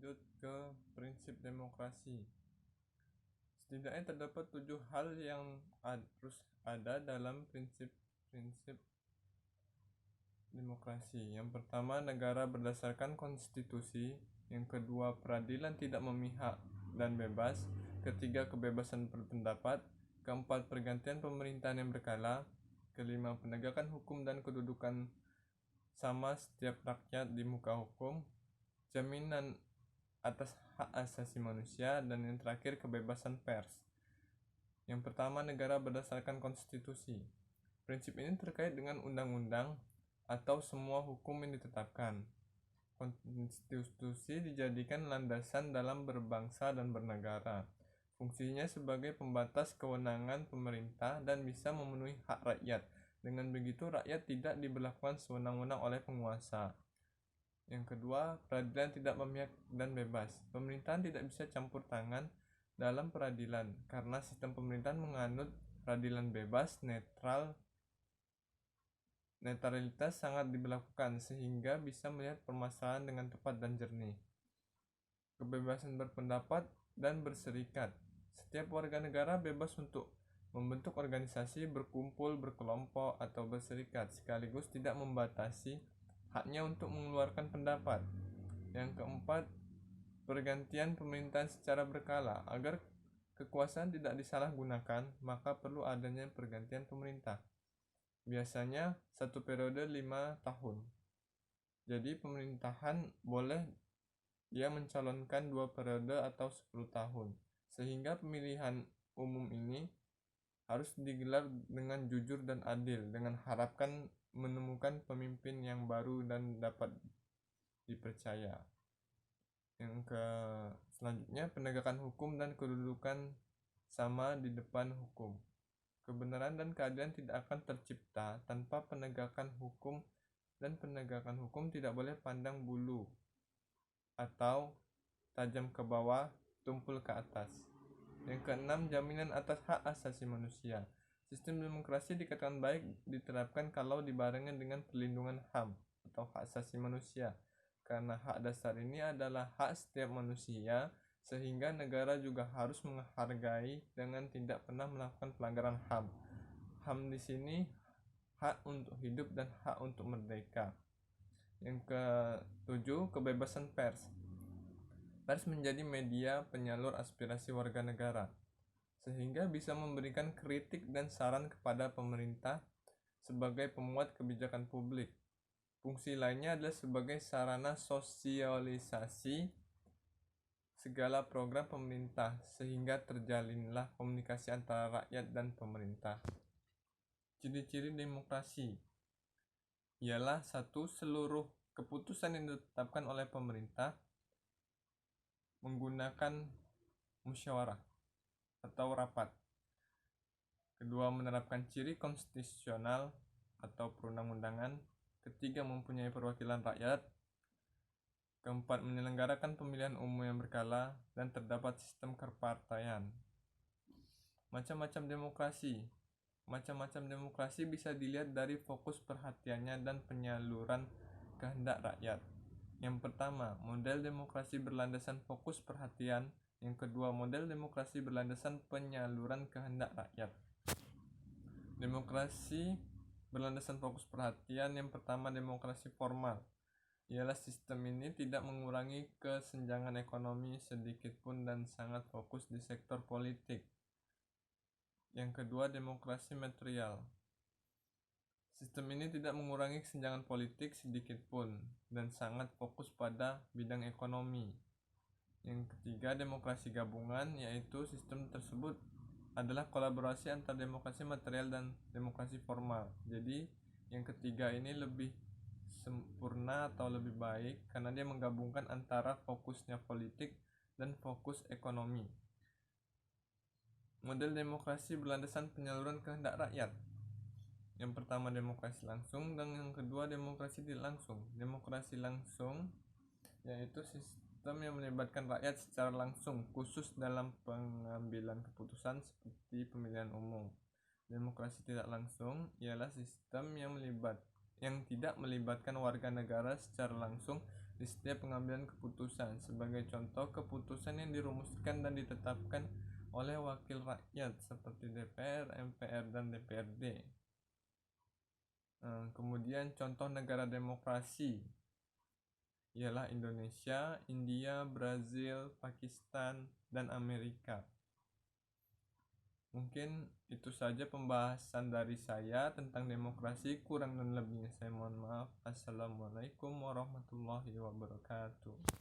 lanjut ke prinsip demokrasi. Setidaknya terdapat 7 hal yang harus ada dalam prinsip-prinsip demokrasi. Yang pertama, negara berdasarkan konstitusi. Yang kedua, peradilan tidak memihak dan bebas. Ketiga, kebebasan berpendapat. Keempat, pergantian pemerintahan yang berkala. Kelima, penegakan hukum dan kedudukan sama setiap rakyat di muka hukum. Jaminan atas hak asasi manusia. Dan yang terakhir, kebebasan pers. Yang pertama, negara berdasarkan konstitusi. Prinsip ini terkait dengan undang-undang atau semua hukum yang ditetapkan. Konstitusi dijadikan landasan dalam berbangsa dan bernegara. Fungsinya sebagai pembatas kewenangan pemerintah dan bisa memenuhi hak rakyat. Dengan begitu, rakyat tidak diberlakukan sewenang-wenang oleh penguasa. Yang kedua, peradilan tidak memihak dan bebas. Pemerintahan tidak bisa campur tangan dalam peradilan karena sistem pemerintahan menganut peradilan bebas, netralitas sangat diberlakukan sehingga bisa melihat permasalahan dengan tepat dan jernih. Kebebasan berpendapat dan berserikat. Setiap warga negara bebas untuk membentuk organisasi, berkumpul, berkelompok, atau berserikat, sekaligus tidak membatasi haknya untuk mengeluarkan pendapat. Yang keempat, pergantian pemerintahan secara berkala. Agar kekuasaan tidak disalahgunakan, maka perlu adanya pergantian pemerintah. Biasanya 1 periode 5 tahun. Jadi pemerintahan boleh dia mencalonkan 2 periode atau 10 tahun. Sehingga pemilihan umum ini harus digelar dengan jujur dan adil, dengan harapan menemukan pemimpin yang baru dan dapat dipercaya. Selanjutnya, penegakan hukum dan kedudukan sama di depan hukum. Kebenaran dan keadilan tidak akan tercipta tanpa penegakan hukum, dan penegakan hukum tidak boleh pandang bulu atau tajam ke bawah, tumpul ke atas. Yang keenam, jaminan atas hak asasi manusia. Sistem demokrasi dikatakan baik diterapkan kalau dibarengi dengan perlindungan HAM atau hak asasi manusia. Karena hak dasar ini adalah hak setiap manusia, sehingga negara juga harus menghargai dengan tidak pernah melakukan pelanggaran HAM. HAM di sini hak untuk hidup dan hak untuk merdeka. Yang ketujuh, kebebasan pers. Pers menjadi media penyalur aspirasi warga negara, sehingga bisa memberikan kritik dan saran kepada pemerintah sebagai pemuat kebijakan publik. Fungsi lainnya adalah sebagai sarana sosialisasi segala program pemerintah, sehingga terjalinlah komunikasi antara rakyat dan pemerintah. Ciri-ciri demokrasi ialah 1. Seluruh keputusan yang ditetapkan oleh pemerintah menggunakan musyawarah atau rapat. Kedua, menerapkan ciri konstitusional atau perundang-undangan. Ketiga, mempunyai perwakilan rakyat. Keempat, menyelenggarakan pemilihan umum yang berkala, dan terdapat sistem kepartaian. Macam-macam demokrasi bisa dilihat dari fokus perhatiannya dan penyaluran kehendak rakyat. Yang pertama, model demokrasi berlandasan fokus perhatian. Yang kedua, model demokrasi berlandasan penyaluran kehendak rakyat. Demokrasi berlandasan fokus perhatian. Yang pertama, demokrasi formal. Ialah sistem ini tidak mengurangi kesenjangan ekonomi sedikitpun dan sangat fokus di sektor politik. Yang kedua, demokrasi material. Sistem ini tidak mengurangi kesenjangan politik sedikitpun dan sangat fokus pada bidang ekonomi. Yang ketiga, demokrasi gabungan, yaitu sistem tersebut adalah kolaborasi antara demokrasi material dan demokrasi formal. Jadi, yang ketiga ini lebih sempurna atau lebih baik karena dia menggabungkan antara fokusnya politik dan fokus ekonomi. Model demokrasi berlandasan penyaluran kehendak rakyat. Yang pertama, demokrasi langsung, dan yang kedua, demokrasi tidak langsung. Demokrasi langsung yaitu sistem yang melibatkan rakyat secara langsung, khusus dalam pengambilan keputusan seperti pemilihan umum. Demokrasi tidak langsung ialah sistem yang tidak melibatkan warga negara secara langsung di setiap pengambilan keputusan. Sebagai contoh, keputusan yang dirumuskan dan ditetapkan oleh wakil rakyat seperti DPR, MPR, dan DPRD. Kemudian contoh negara demokrasi ialah Indonesia, India, Brazil, Pakistan, dan Amerika. Mungkin itu saja pembahasan dari saya tentang demokrasi. Kurang dan lebihnya saya mohon maaf. Assalamualaikum warahmatullahi wabarakatuh.